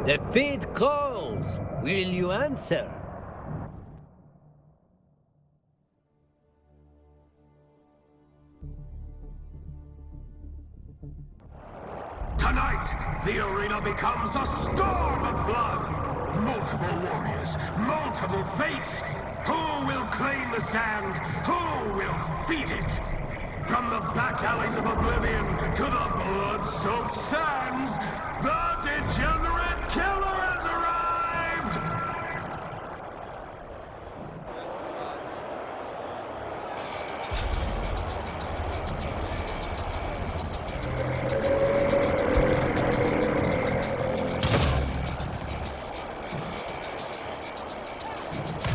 The pit calls. Will you answer? Tonight, the arena becomes a storm of blood. Multiple warriors, multiple fates. Who will claim the sand? Who will feed it? From the back alleys of oblivion to the blood-soaked sands, the degenerate killer has arrived!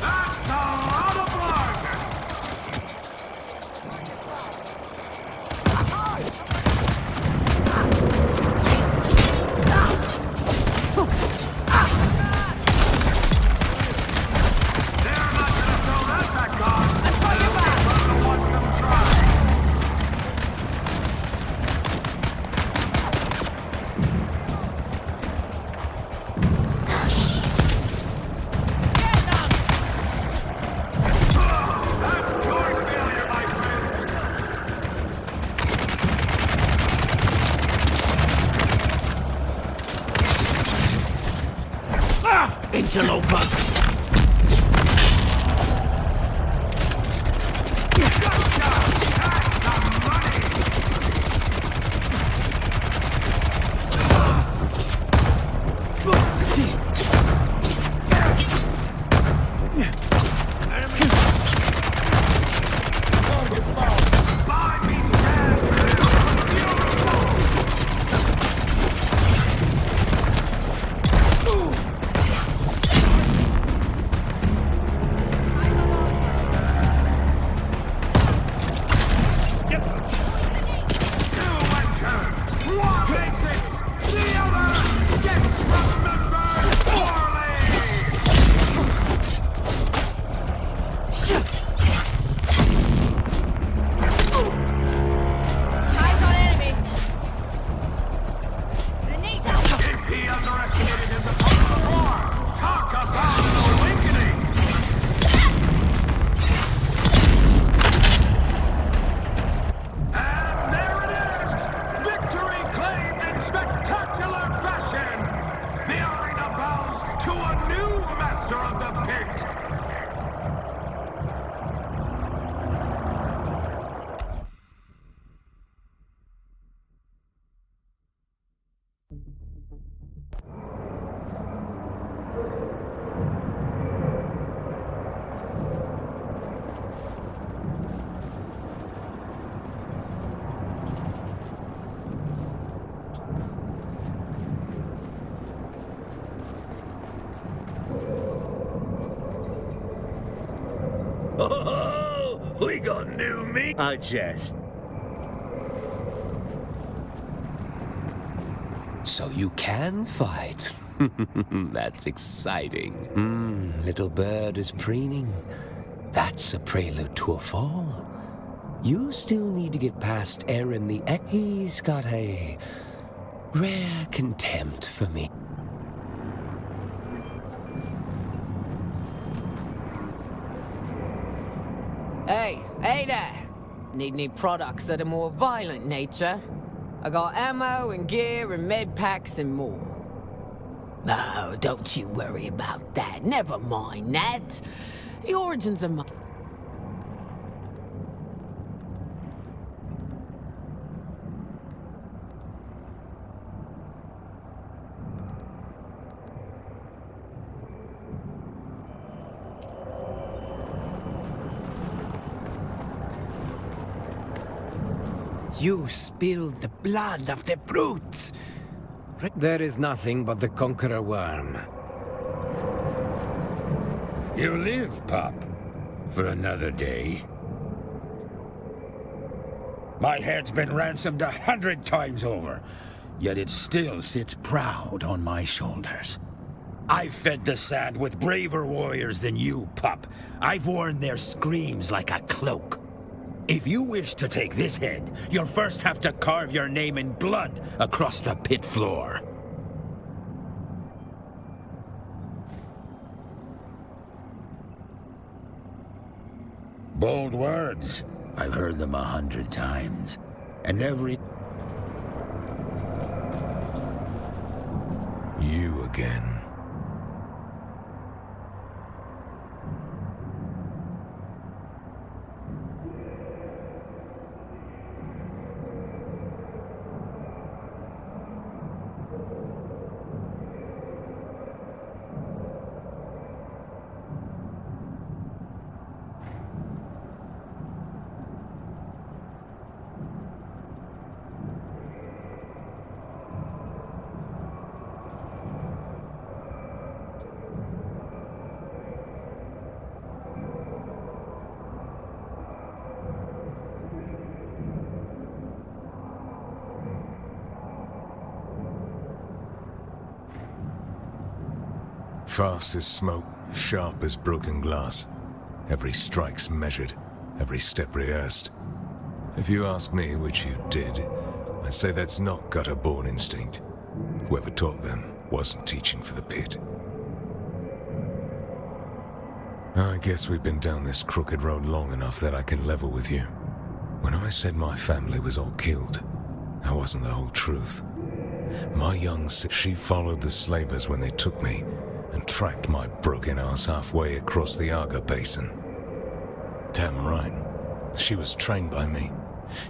That's a lot of blood! They're not gonna throw that back on! I'm gonna watch them try! That's joint failure, my friends! Interloper! He underestimated his opponent before. Talk about an awakening! And there it is! Victory claimed in spectacular fashion! The arena bows to a new master of the pit! Oh, we got new meat. I jest. So you can fight. That's exciting. Little bird is preening. That's a prelude to a fall. You still need to get past Aaron the Ek. He's got a rare contempt for me. Hey there! Need any products of a more violent nature? I got ammo and gear and med packs and more. No, don't you worry about that. Never mind that. The origins of my... You spilled the blood of the brute. There is nothing but the Conqueror Worm. You live, pup, for another day. My head's been ransomed 100 times over, yet it still sits proud on my shoulders. I've fed the sand with braver warriors than you, pup. I've worn their screams like a cloak. If you wish to take this head, you'll first have to carve your name in blood across the pit floor. Bold words. I've heard them 100 times. And every... You again. Fast as smoke, sharp as broken glass. Every strike's measured, every step rehearsed. If you ask me, which you did, I'd say that's not gutter-born instinct. Whoever taught them wasn't teaching for the pit. I guess we've been down this crooked road long enough that I can level with you. When I said my family was all killed, that wasn't the whole truth. My young sister, she followed the slavers when they took me, and tracked my broken ass halfway across the Aga Basin. Damn right. She was trained by me.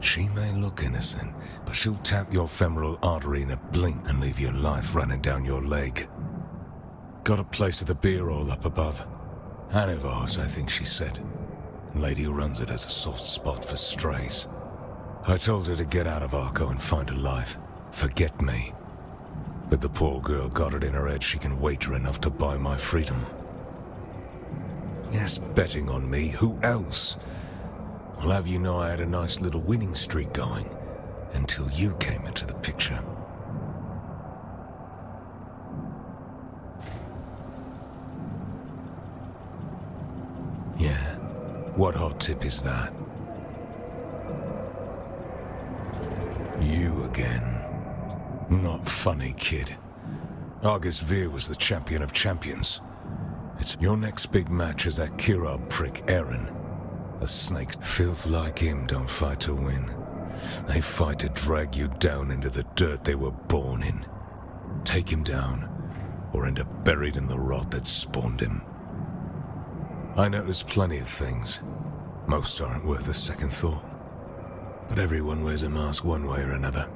She may look innocent, but she'll tap your femoral artery in a blink and leave your life running down your leg. Got a place at the beer hall up above. Anivars, I think she said. The lady who runs it has a soft spot for strays. I told her to get out of Arco and find a life. Forget me. But the poor girl got it in her head she can wager enough to buy my freedom. Yes, betting on me, who else? I'll have you know I had a nice little winning streak going, until you came into the picture. Yeah, what hot tip is that? You again. Not funny, kid. Argus Veer was the champion of champions. It's your next big match is that Kirab prick, Eren. The snakes, filth like him, don't fight to win. They fight to drag you down into the dirt they were born in. Take him down, or end up buried in the rot that spawned him. I noticed plenty of things. Most aren't worth a second thought. But everyone wears a mask one way or another.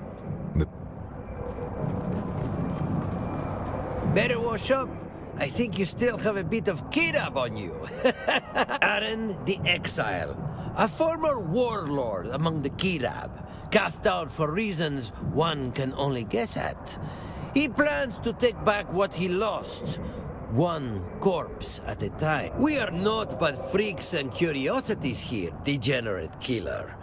Better wash up. I think you still have a bit of Kirab on you. Eren the Exile, a former warlord among the Kirab, cast out for reasons one can only guess at. He plans to take back what he lost, one corpse at a time. We are not but freaks and curiosities here, degenerate killer.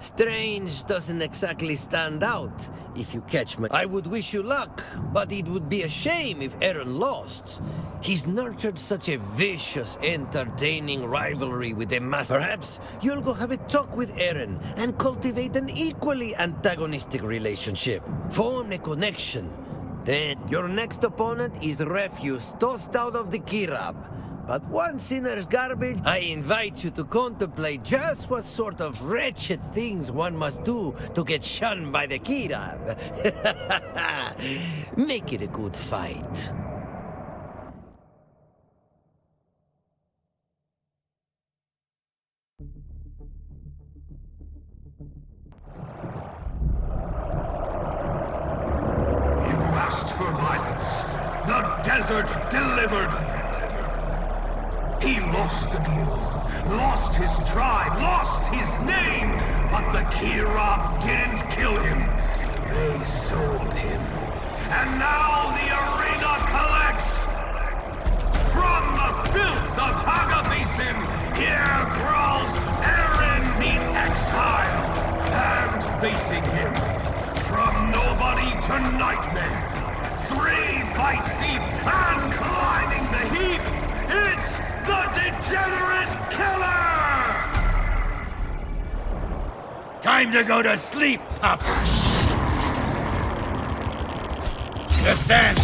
Strange doesn't exactly stand out, if you catch my... I would wish you luck, but it would be a shame if Eren lost. He's nurtured such a vicious, entertaining rivalry with the master. Perhaps you'll go have a talk with Eren and cultivate an equally antagonistic relationship. Form a connection. Then your next opponent is refuse tossed out of the Kirab. But once sinner's garbage, I invite you to contemplate just what sort of wretched things one must do to get shunned by the Kirab. Make it a good fight. You asked for violence. The desert delivered. He lost the duel, lost his tribe, lost his name, but the Kirab didn't kill him. They sold him. And now the arena collects. From the filth of Haga Basin, here crawls Eren the Exile. And facing him, from nobody to nightmare, 3 fights deep and climbing the heap, it's the Degenerate Killer! Time to go to sleep, pup! Descend!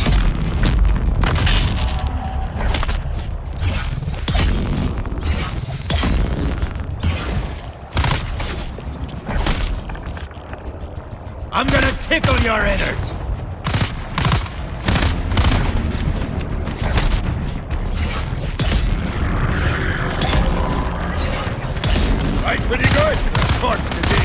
I'm gonna tickle your innards! Right, pretty good. Corpse to be.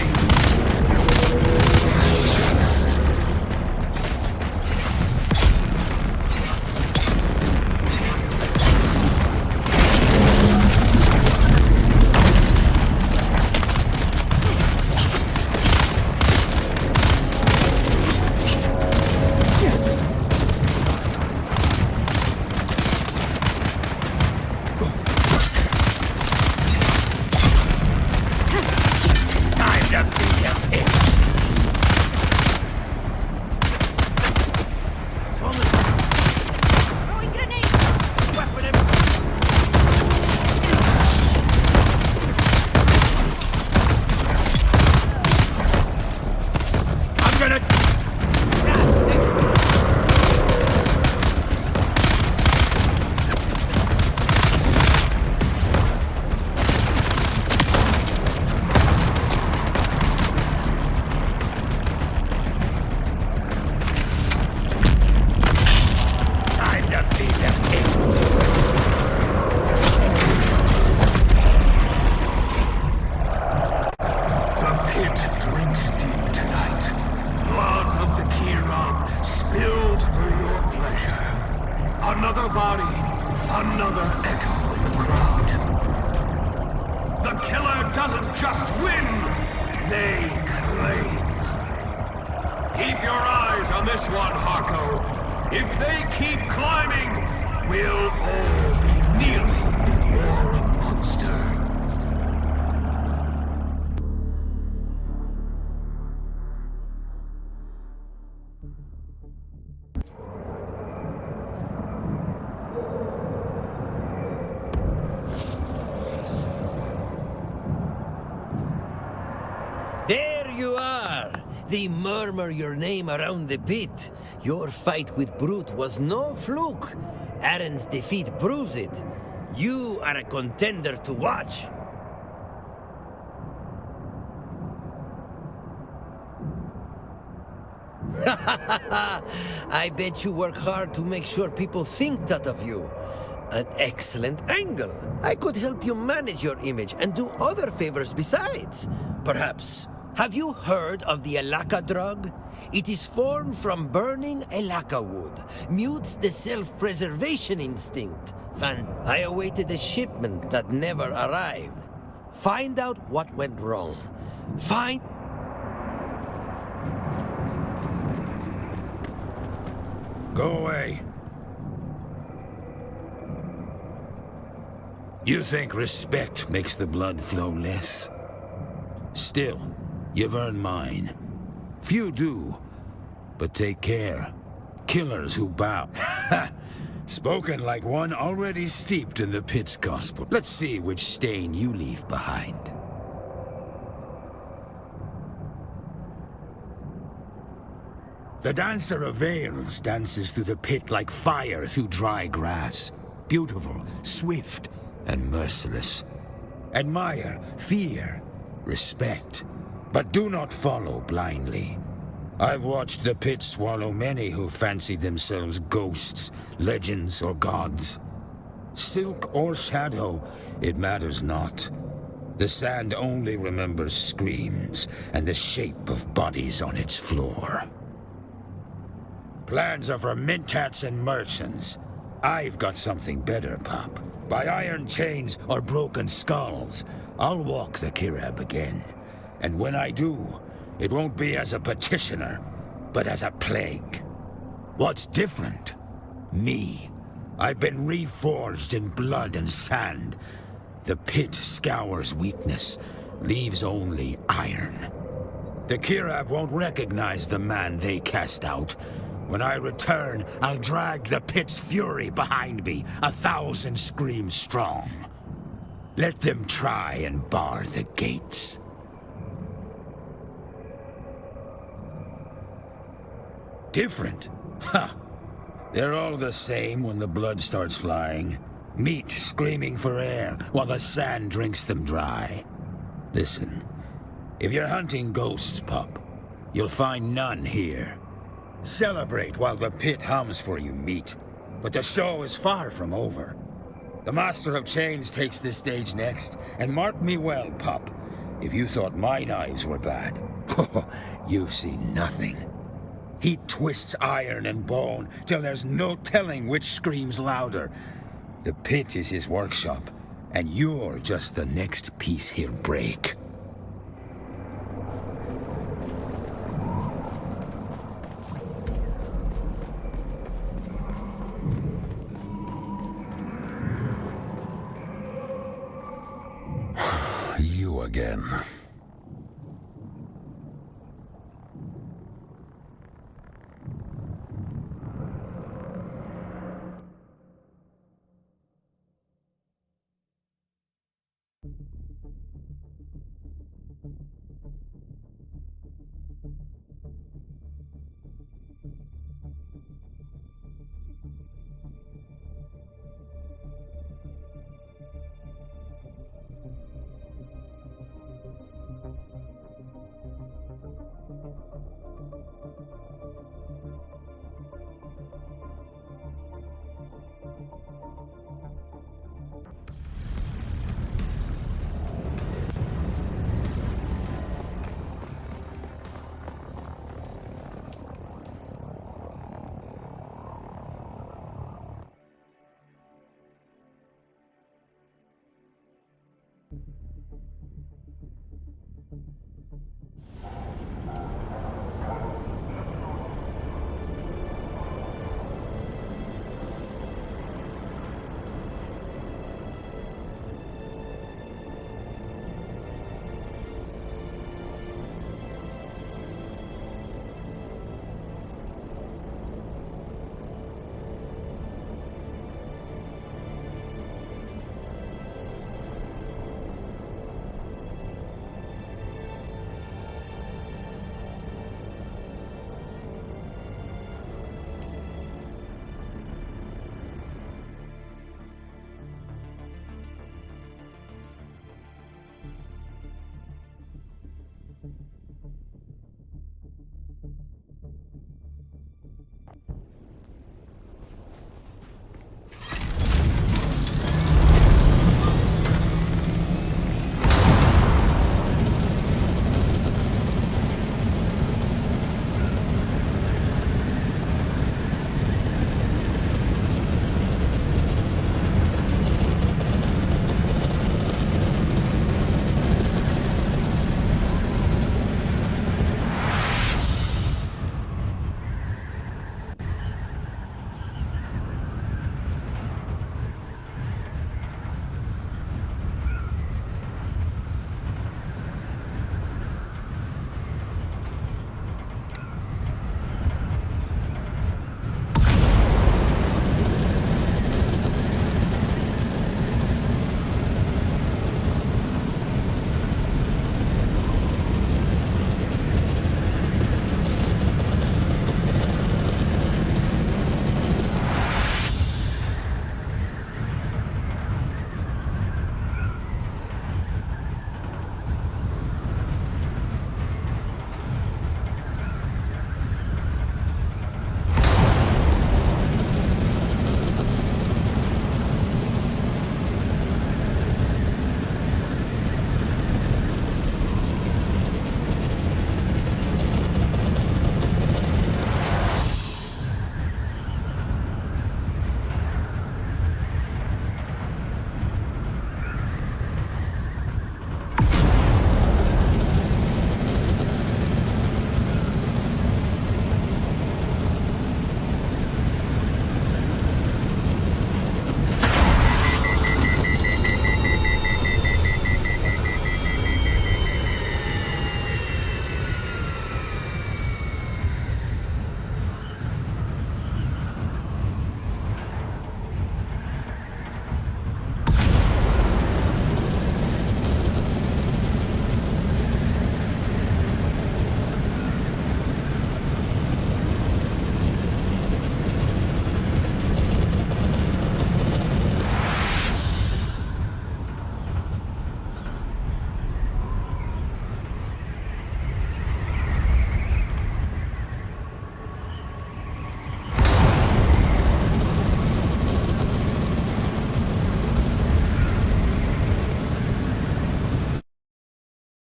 Another body, another echo in the crowd. The killer doesn't just win, they claim. Keep your eyes on this one, Harko. If they keep climbing, we'll all be kneeling before a monster. There you are! They murmur your name around the pit. Your fight with Brute was no fluke. Aaron's defeat proves it. You are a contender to watch. I bet you work hard to make sure people think that of you. An excellent angle. I could help you manage your image and do other favors besides. Perhaps. Have you heard of the Alaka drug? It is formed from burning Alaka wood. Mutes the self-preservation instinct. I awaited a shipment that never arrived. Find out what went wrong. Go away. You think respect makes the blood flow less? Still, you've earned mine. Few do, but take care. Killers who bow. Spoken like one already steeped in the pit's gospel. Let's see which stain you leave behind. The Dancer of Veils dances through the pit like fire through dry grass. Beautiful, swift, and merciless. Admire, fear, respect, but do not follow blindly. I've watched the pit swallow many who fancied themselves ghosts, legends, or gods. Silk or shadow, it matters not. The sand only remembers screams and the shape of bodies on its floor. Plans are for mintats and merchants. I've got something better, Pop. By iron chains or broken skulls, I'll walk the Kirab again. And when I do, it won't be as a petitioner, but as a plague. What's different? Me. I've been reforged in blood and sand. The pit scours weakness, leaves only iron. The Kirab won't recognize the man they cast out. When I return, I'll drag the pit's fury behind me, 1,000 screams strong. Let them try and bar the gates. Different? Ha! They're all the same when the blood starts flying. Meat screaming for air, while the sand drinks them dry. Listen, if you're hunting ghosts, pup, You'll find none here. Celebrate while the pit hums for you, meat. But the show is far from over. The Master of Chains takes this stage next, and mark me well, pup. If you thought my knives were bad, you've seen nothing. He twists iron and bone till there's no telling which screams louder. The pit is his workshop, and you're just the next piece he'll break. You again.